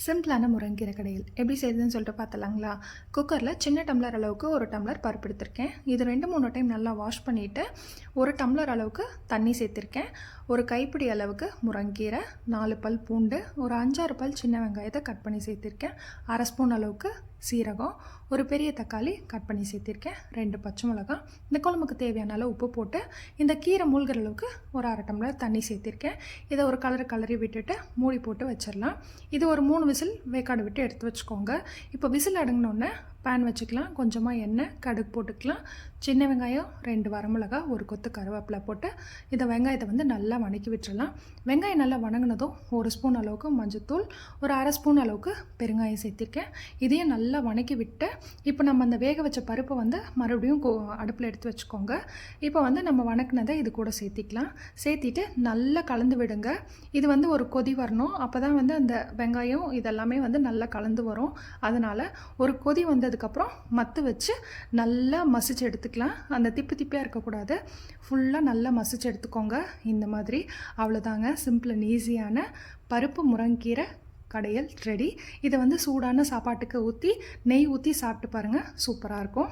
சிம்பிளான முருங்கீரை கடையில் எப்படி செய்யுதுன்னு சொல்லிட்டு பார்த்தலாங்களா? குக்கரில் சின்ன டம்ளர் அளவுக்கு ஒரு டம்ளர் பருப்பு எடுத்திருக்கேன். இது 2-3 டைம் நல்லா வாஷ் பண்ணிவிட்டு ஒரு டம்ளர் அளவுக்கு தண்ணி சேர்த்திருக்கேன். ஒரு கைப்பிடி அளவுக்கு முருங்கீரை, 4 பல் பூண்டு, ஒரு 5-6 பல் சின்ன வெங்காயத்தை கட் பண்ணி சேர்த்திருக்கேன். 1/2 ஸ்பூன் அளவுக்கு சீரகம், ஒரு பெரிய தக்காளி கட் பண்ணி சேர்த்திருக்கேன், 2 பச்சை மிளகாய். இந்த குழம்புக்கு தேவையான அளவு உப்பு போட்டு இந்த கீரை மூழ்கிற அளவுக்கு ஒரு 1/2 டம்ளர் தண்ணி சேர்த்திருக்கேன். இதை ஒரு கலரி விட்டுட்டு மூடி போட்டு வச்சிடலாம். இது ஒரு 3 விசில் வேக்காடு விட்டு எடுத்து வச்சுக்கோங்க. இப்போ விசில் அடங்கினோடனே பேன் வச்சுக்கலாம். கொஞ்சமாக எண்ணெய், கடுகு போட்டுக்கலாம். சின்ன வெங்காயம், 2 வரமிளகாய், ஒரு கொத்து கருவேப்பிலை போட்டு இந்த வெங்காயத்தை நல்லா வணக்கி விட்டுறலாம். வெங்காயம் நல்லா வணங்கினதும் 1 ஸ்பூன் அளவுக்கு மஞ்சத்தூள், ஒரு 1/2 ஸ்பூன் அளவுக்கு பெருங்காயம் சேர்த்திருக்கேன். இதையும் நல்லா வணக்கி விட்டு இப்போ நம்ம அந்த வேக வச்ச பருப்பை மறுபடியும் அடுப்பில் எடுத்து வச்சுக்கோங்க. இப்போ நம்ம வணக்கினதை இது கூட சேர்த்திக்கலாம். சேர்த்திட்டு நல்லா கலந்து விடுங்க. இது ஒரு கொதி வரணும். அப்போ தான் அந்த வெங்காயம் இதெல்லாமே நல்லா கலந்து வரும். அதனால் ஒரு கொதி வந்ததுக்கப்புறம் மத்து வச்சு நல்லா மசிச்சு எடுத்துக்கலாம். அந்த திப்பியாக இருக்கக்கூடாது. ஃபுல்லாக நல்லா மசிச்சு எடுத்துக்கோங்க. இந்த மாதிரி அவ்வளோதாங்க. சிம்பிள் அண்ட் ஈஸியான பருப்பு முருங்கீரை கடையல் ரெடி. இதை சூடான சாப்பாட்டுக்கு ஊற்றி நெய் ஊற்றி சாப்பிட்டு பாருங்கள். சூப்பராக இருக்கும்.